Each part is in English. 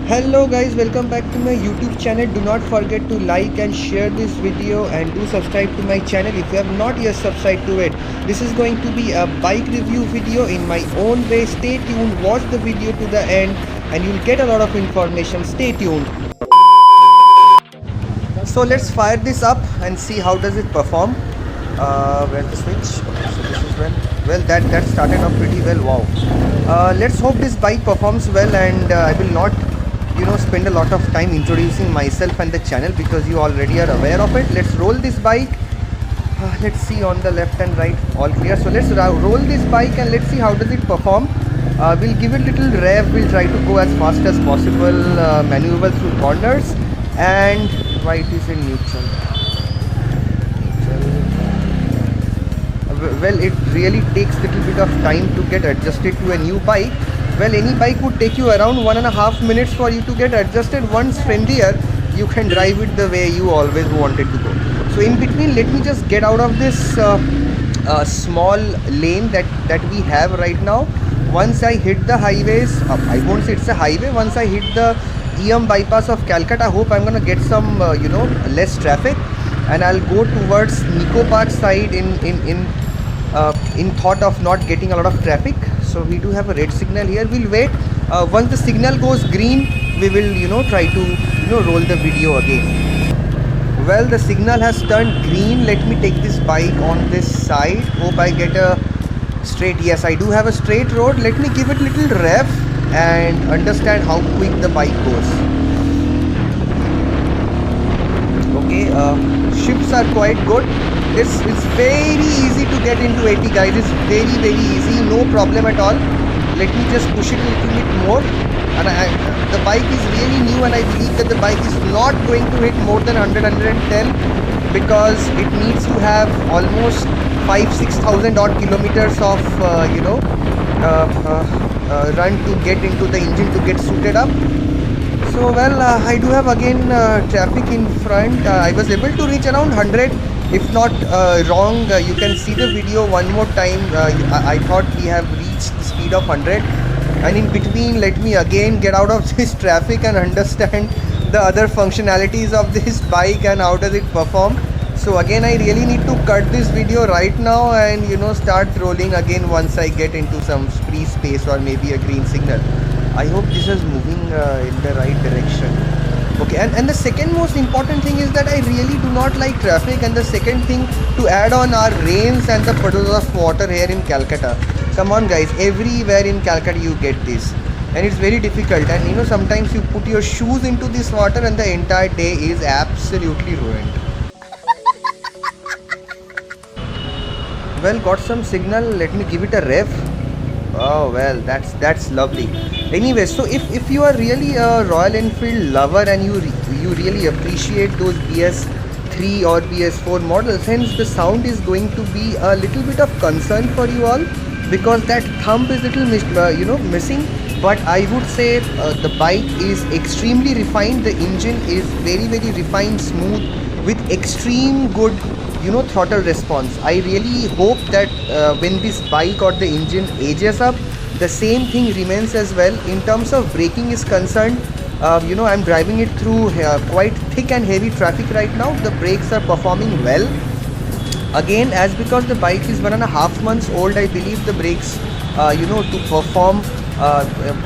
Hello guys, welcome back to my YouTube channel. Do not forget to like and share this video and do subscribe to my channel if you have not yet subscribed to it. This is going to be a bike review video in my own way. Stay tuned, watch the video to the end and you'll get a lot of information. Stay tuned. So let's fire this up and see how does it perform. Where's the switch? Okay, so this is well that started off pretty well. Wow. Let's hope this bike performs well, and I will not spend a lot of time introducing myself and the channel because you already are aware of it. Let's roll this bike. Let's see on the left and right, all clear. So let's roll this bike and let's see how does it perform. We'll give it little rev. We'll try to go as fast as possible, maneuver through corners, and why it is in neutral. Well, it really takes little bit of time to get adjusted to a new bike. Well, any bike would take you around 1.5 minutes for you to get adjusted. Once familiar, you can drive it the way you always wanted to go. So in between, let me just get out of this small lane that we have right now. Once I hit the highways, I won't say it's a highway. Once I hit the EM bypass of Calcutta, I hope I'm gonna get some less traffic, and I'll go towards Nico Park side in thought of not getting a lot of traffic. So we do have a red signal here. We'll wait. Once the signal goes green, we will try to roll the video again. Well, the signal has turned green. Let me take this bike on this side. Hope I get a straight. Yes, I do have a straight road. Let me give it little rev and understand how quick the bike goes. Okay, shifts are quite good. It's very easy to get into 80, guys. It's very easy, no problem at all. Let me just push it a little bit more, and the bike is really new, and I believe that the bike is not going to hit more than 110 because it needs to have almost 5,000-6,000 odd kilometers of run to get into the engine to get suited up. So well, I do have again traffic in front. I was able to reach around 100. If not wrong, you can see the video one more time. I thought we have reached the speed of 100, and in between let me again get out of this traffic and understand the other functionalities of this bike and how does it perform. So again, I really need to cut this video right now and start rolling again once I get into some free space or maybe a green signal. I hope this is moving in the right direction. Okay, and the second most important thing is that I really do not like traffic, and the second thing to add on are rains and the puddles of water here in Calcutta. Come on guys, everywhere in Calcutta you get this, and it's very difficult, and sometimes you put your shoes into this water and the entire day is absolutely ruined. Well, got some signal. Let me give it a rev. Oh well, that's lovely. Anyway, so if you are really a Royal Enfield lover and you really appreciate those BS3 or BS4 models, hence the sound is going to be a little bit of concern for you all because that thump is little missing. But I would say the bike is extremely refined. The engine is very refined, smooth, with extreme good throttle response. I really hope that when this bike or the engine ages up, the same thing remains as well. In terms of braking is concerned, I'm driving it through quite thick and heavy traffic right now. The brakes are performing well. Again, as because the bike is 1.5 months old, I believe the brakes to perform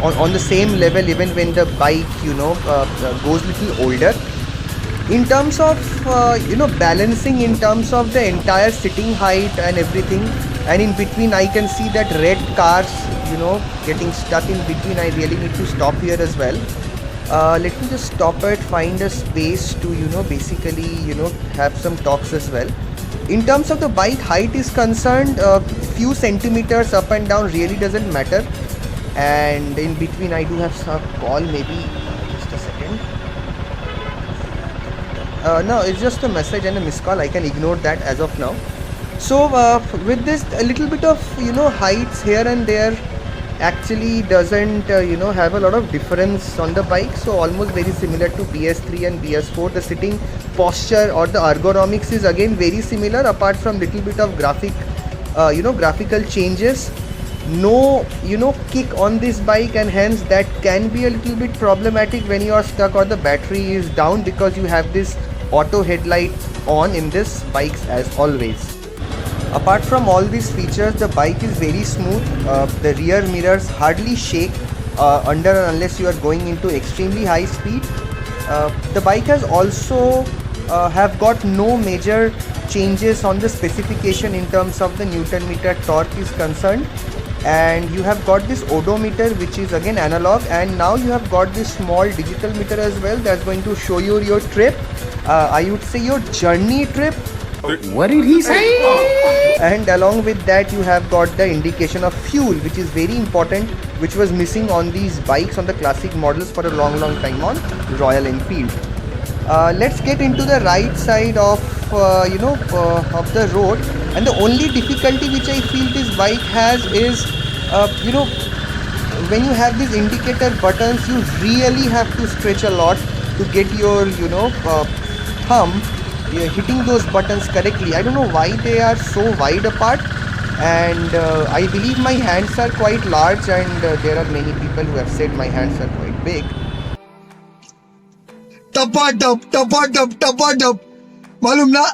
on the same level even when the bike goes little older. In terms of balancing, in terms of the entire sitting height and everything, and in between I can see that red cars getting stuck in between. I really need to stop here as well. Let me just stop it, find a space to basically have some talks as well. In terms of the bike height is concerned, few centimeters up and down really doesn't matter, and in between I do have some call, maybe just a second. No, it's just a message and a missed call. I can ignore that as of now. So with this, a little bit of heights here and there actually doesn't have a lot of difference on the bike. So almost very similar to BS3 and BS4. The sitting posture or the ergonomics is again very similar, apart from little bit of graphical changes. no kick on this bike, and hence that can be a little bit problematic when you are stuck or the battery is down, because you have this auto headlight on in this bikes as always. Apart from all these features, the bike is very smooth. The rear mirrors hardly shake under and unless you are going into extremely high speed. The bike has also have got no major changes on the specification in terms of the Newton meter torque is concerned, and you have got this odometer which is again analog, and now you have got this small digital meter as well that's going to show you your trip, I would say your journey trip. What did he say? And along with that you have got the indication of fuel, which is very important, which was missing on these bikes, on the classic models for a long time on Royal Enfield. Let's get into the right side of of the road, and the only difficulty which I feel this bike has is when you have these indicator buttons, you really have to stretch a lot to get your thumb hitting those buttons correctly. I don't know why they are so wide apart, and I believe my hands are quite large, and there are many people who have said my hands are quite big. Malum na?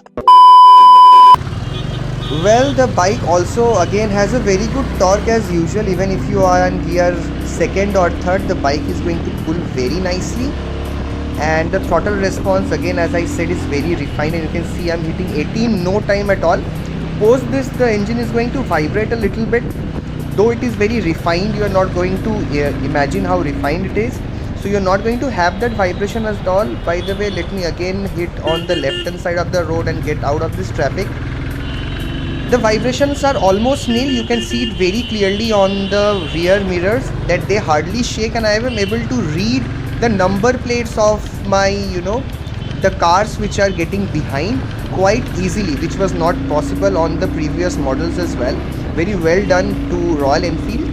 Well, the bike also again has a very good torque as usual. Even if you are on gear second or third, the bike is going to pull very nicely. And the throttle response again, as I said, is very refined, and you can see I'm hitting 80 in no time at all. Post this, the engine is going to vibrate a little bit, though it is very refined. You are not going to imagine how refined it is, so you're not going to have that vibration at all. By the way, let me again hit on the left hand side of the road and get out of this traffic. The vibrations are almost nil. You can see it very clearly on the rear mirrors that they hardly shake, and I am able to read the number plates of my the cars which are getting behind quite easily, which was not possible on the previous models as well. Very well done to Royal Enfield.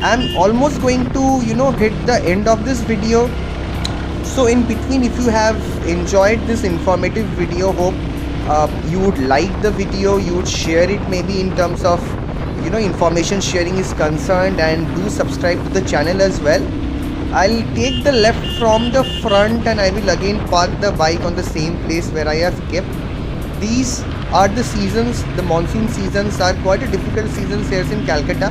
I'm almost going to hit the end of this video, so in between, if you have enjoyed this informative video, hope you would like the video, you would share it maybe in terms of information sharing is concerned, and do subscribe to the channel as well. I'll take the left from the front, and I will again park the bike on the same place where I have kept. These are the seasons. The monsoon seasons are quite a difficult seasons here in Calcutta,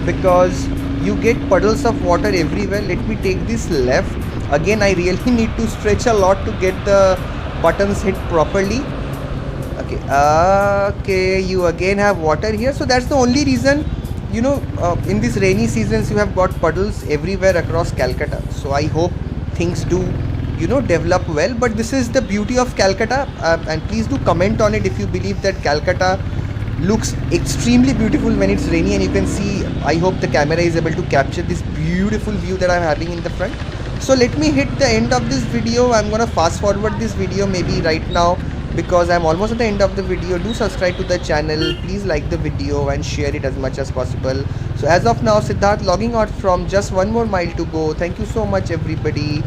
because you get puddles of water everywhere. Let me take this left. Again, I really need to stretch a lot to get the buttons hit properly. Okay, you again have water here, so that's the only reason in these rainy seasons you have got puddles everywhere across Calcutta. So I hope things do develop well, but this is the beauty of Calcutta, and please do comment on it if you believe that Calcutta looks extremely beautiful when it's rainy. And you can see, I hope the camera is able to capture this beautiful view that I'm having in the front. So let me hit the end of this video. I'm gonna fast forward this video maybe right now, because I'm almost at the end of the video. Do subscribe to the channel, please like the video and share it as much as possible. So as of now, Siddharth logging out from Just One More Mile to Go. Thank you so much everybody.